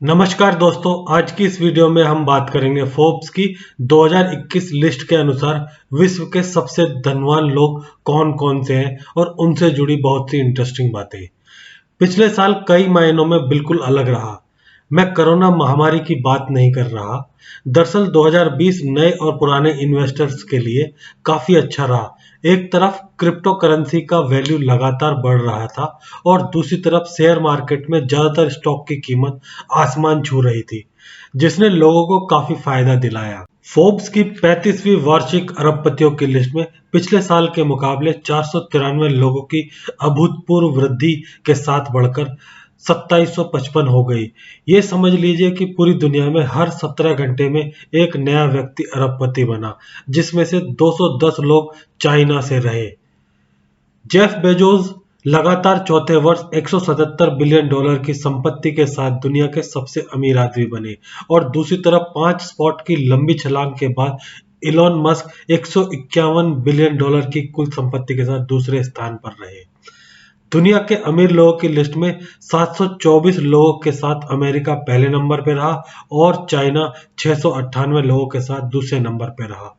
नमस्कार दोस्तों, आज की इस वीडियो में हम बात करेंगे फोर्ब्स की 2021 लिस्ट के अनुसार विश्व के सबसे धनवान लोग कौन कौन से हैं और उनसे जुड़ी बहुत सी इंटरेस्टिंग बातें। पिछले साल कई मायनों में बिल्कुल अलग रहा। मैं कोरोना महामारी की बात नहीं कर रहा। दरअसल 2020 नए और पुराने इन्वेस्टर्स के लिए काफी अच्छा रहा। एक तरफ क्रिप्टो करेंसी का वैल्यू लगातार बढ़ रहा था और दूसरी तरफ शेयर मार्केट में ज्यादातर स्टॉक की कीमत आसमान छू रही थी, जिसने लोगों को काफी फायदा दिलाया। फोर्ब्स की 35वीं वार्षिक अरबपतियों की लिस्ट में पिछले साल के मुकाबले 493 लोगों की अभूतपूर्व वृद्धि के साथ बढ़कर 2755 हो गई। ये समझ लीजिए कि पूरी दुनिया में हर 17 घंटे में एक नया व्यक्ति अरबपति बना, जिसमें से 210 लोग चाइना से रहे। जेफ बेजोस लगातार चौथे वर्ष 177 बिलियन डॉलर की संपत्ति के साथ दुनिया के सबसे अमीर आदमी बने और दूसरी तरफ 5 स्पॉट की लंबी छलांग के बाद इलॉन मस्क 151 बिलियन डॉलर की कुल संपत्ति के साथ दूसरे स्थान पर रहे। दुनिया के अमीर लोगों की लिस्ट में 724 लोगों के साथ अमेरिका पहले नंबर पर रहा और चाइना 698 लोगों के साथ दूसरे नंबर पर रहा।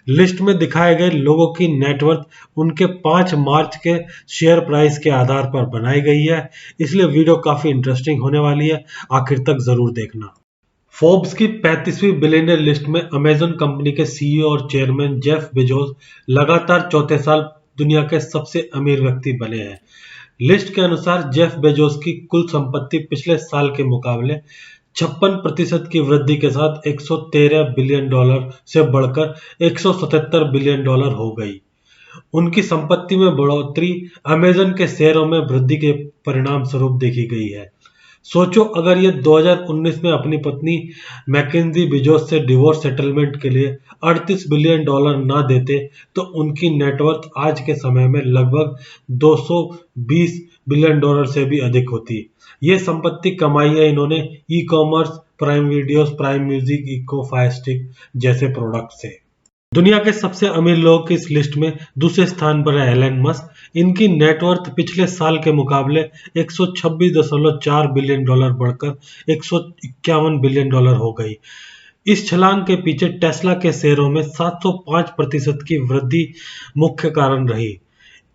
लिस्ट में दिखाए गए लोगों की नेटवर्थ उनके 5 मार्च के शेयर प्राइस के आधार पर बनाई गई है, इसलिए वीडियो काफी इंटरेस्टिंग होने वाली है, आखिर तक जरूर देखना। फोर्ब्स की 35वीं बिलियनियर लिस्ट में अमेजन कंपनी के सीईओ और चेयरमैन जेफ बेजोस लगातार चौथे साल दुनिया के सबसे अमीर व्यक्ति बने हैं। लिस्ट के अनुसार जेफ बेजोस की कुल संपत्ति पिछले साल के मुकाबले 56% की वृद्धि के साथ 113 बिलियन डॉलर से बढ़कर 177 बिलियन डॉलर हो गई। उनकी संपत्ति में बढ़ोतरी अमेजन के शेयरों में वृद्धि के परिणाम स्वरूप देखी गई है। सोचो, अगर ये 2019 में अपनी पत्नी मैकेंजी बिजोस से डिवोर्स सेटलमेंट के लिए 38 बिलियन डॉलर ना देते तो उनकी नेटवर्थ आज के समय में लगभग 220 बिलियन डॉलर से भी अधिक होती। ये संपत्ति कमाई है इन्होंने e commerce, Prime videos, Prime music, Echo Fire Stick जैसे प्रोडक्ट से। दुनिया के सबसे अमीर लोगों की इस लिस्ट में दूसरे स्थान पर है एलन मस्क। इनकी नेटवर्थ पिछले साल के मुकाबले 126.4 बिलियन डॉलर बढ़कर 151 बिलियन डॉलर हो गई। इस छलांग के पीछे टेस्ला के शेयरों में 705% की वृद्धि मुख्य कारण रही।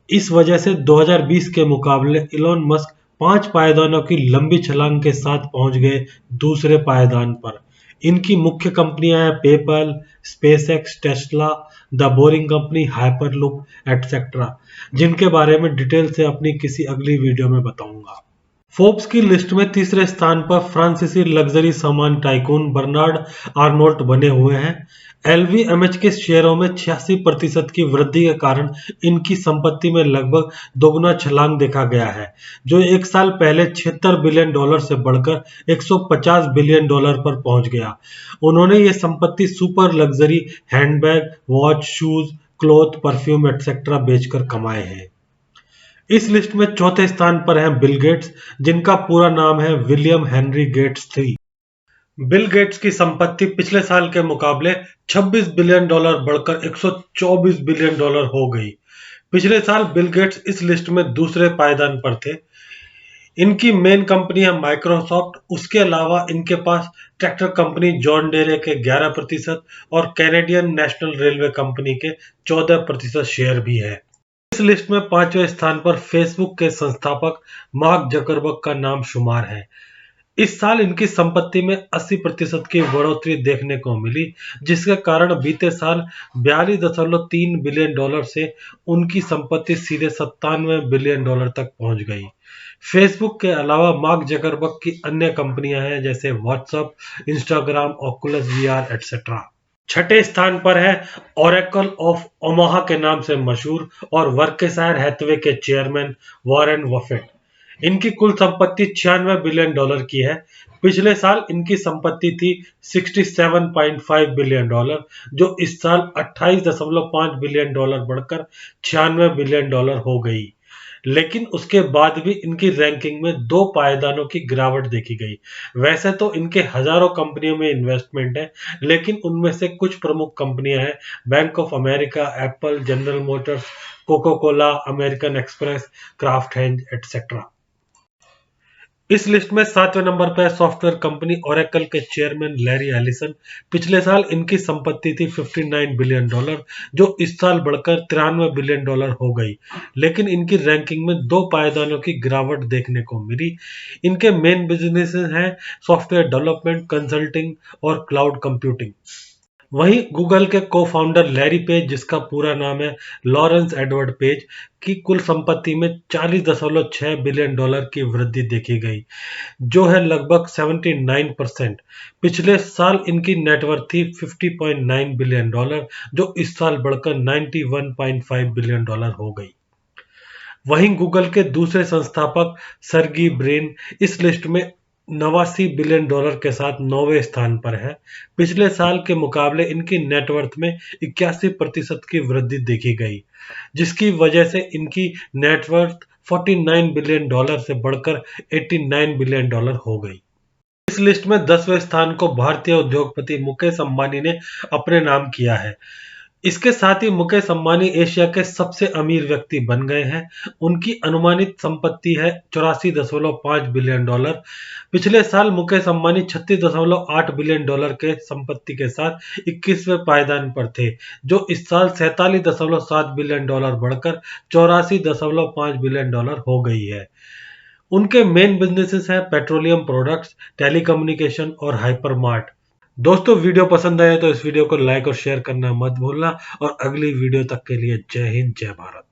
इस वजह से 2020 के मुकाबले इलॉन मस्क 5 पायदानों की लंबी छलांग के साथ पहुंच गए दूसरे पायदान पर। इनकी मुख्य कंपनियां हैं PayPal, SpaceX, Tesla, the boring company, hyperloop etcetera, जिनके बारे में डिटेल से अपनी किसी अगली वीडियो में बताऊंगा। फोर्ब्स की लिस्ट में तीसरे स्थान पर फ्रांसीसी लग्जरी सामान टाइकून बर्नार्ड आर्नोल्ट बने हुए हैं। एलवीएमएच के शेयरों में 86% की वृद्धि के कारण इनकी संपत्ति में लगभग दोगुना छलांग देखा गया है, जो एक साल पहले 76 बिलियन डॉलर से बढ़कर 150 बिलियन डॉलर पर पहुंच गया। उन्होंने ये संपत्ति super luxury handbag, watch, shoes, cloth, perfume etcetera बेचकर कमाए हैं। इस लिस्ट में चौथे स्थान पर हैं बिल गेट्स, जिनका पूरा नाम है William Henry Gates three. Bill Gates की संपत्ति पिछले साल के मुकाबले 26 बिलियन डॉलर बढ़कर 124 बिलियन डॉलर हो गई। पिछले साल बिल गेट्स इस लिस्ट में दूसरे पायदान पर थे। इनकी मेन कंपनी है माइक्रोसॉफ्ट। उसके अलावा इनके पास ट्रैक्टर कंपनी जॉन डेरे के 11% और कैनेडियन नेशनल रेलवे कंपनी के 14% शेयर भी है। इस लिस्ट में 5वें स्थान पर फेसबुक के संस्थापक मार्क जकरबर्ग का नाम शुमार है। इस साल इनकी संपत्ति में 80% की बढ़ोतरी देखने को मिली, जिसके कारण बीते साल 42.3 बिलियन डॉलर से उनकी संपत्ति सीधे 97 बिलियन डॉलर तक पहुंच गई। फेसबुक के अलावा मार्क जकरबर्ग की अन्य कंपनियां हैं जैसे WhatsApp, Instagram, Oculus VR etcetera. छठे स्थान पर है ओरेकल ऑफ ओमाहा के नाम से मशहूर और वर्कशायर हैथवे के चेयरमैन वॉरेन बफेट। इनकी कुल संपत्ति 96 बिलियन डॉलर की है। पिछले साल इनकी संपत्ति थी 67.5 बिलियन डॉलर, जो इस साल 28.5 बिलियन डॉलर बढ़कर 96 बिलियन डॉलर हो गई। लेकिन उसके बाद भी इनकी रैंकिंग में 2 पायदानों की गिरावट देखी गई। वैसे तो इनके हजारों कंपनियों में इन्वेस्टमेंट है, लेकिन उनमें से कुछ प्रमुख कंपनियां हैं bank of America, Apple, general Motors, Coca Cola, American express, craft hedge etcetera. इस लिस्ट में 7वें नंबर पर है सॉफ्टवेयर कंपनी ओरेकल के चेयरमैन लैरी एलिसन। पिछले साल इनकी संपत्ति थी $59 बिलियन, जो इस साल बढ़कर $93 बिलियन हो गई। लेकिन इनकी रैंकिंग में 2 पायदानों की गिरावट देखने को मिली। इनके मेन बिजनेस हैं सॉफ्टवेयर डेवलपमेंट, कंसल्टिंग और क्लाउड कंप्यूटिंग। वहीं गूगल के को फाउंडर लैरी पेज, जिसका पूरा नाम है लॉरेंस एडवर्ड पेज, की कुल संपत्ति में $40.6 बिलियन की वृद्धि देखी गई, जो है लगभग 79%। पिछले साल इनकी नेटवर्थ थी $50.9 बिलियन, जो इस साल बढ़कर $91.5 बिलियन हो गई। वहीं गूगल के दूसरे संस्थापक सर्गी ब्रेन इस लिस्ट में $89 बिलियन के साथ 9वें स्थान पर है। पिछले साल के मुकाबले इनकी नेटवर्थ में 81% की वृद्धि देखी गई, जिसकी वजह से इनकी नेटवर्थ $49 बिलियन से बढ़कर $89 बिलियन हो गई। इस लिस्ट में 10वें स्थान को भारतीय उद्योगपति मुकेश अंबानी ने अपने नाम किया है। इसके साथ ही मुकेश अंबानी एशिया के सबसे अमीर व्यक्ति बन गए हैं। उनकी अनुमानित संपत्ति है $84.5 बिलियन। पिछले साल मुकेश अंबानी $36.8 बिलियन के संपत्ति के साथ 21वें पायदान पर थे, जो इस साल $47.7 बिलियन बढ़कर $84.5 बिलियन हो गई है। उनके मेन बिजनेसेस हैं पेट्रोलियम प्रोडक्ट्स, टेलीकम्युनिकेशन और हाइपरमार्ट। दोस्तों, वीडियो पसंद आए तो इस वीडियो को लाइक और शेयर करना मत भूलना, और अगली वीडियो तक के लिए जय हिंद, जय भारत।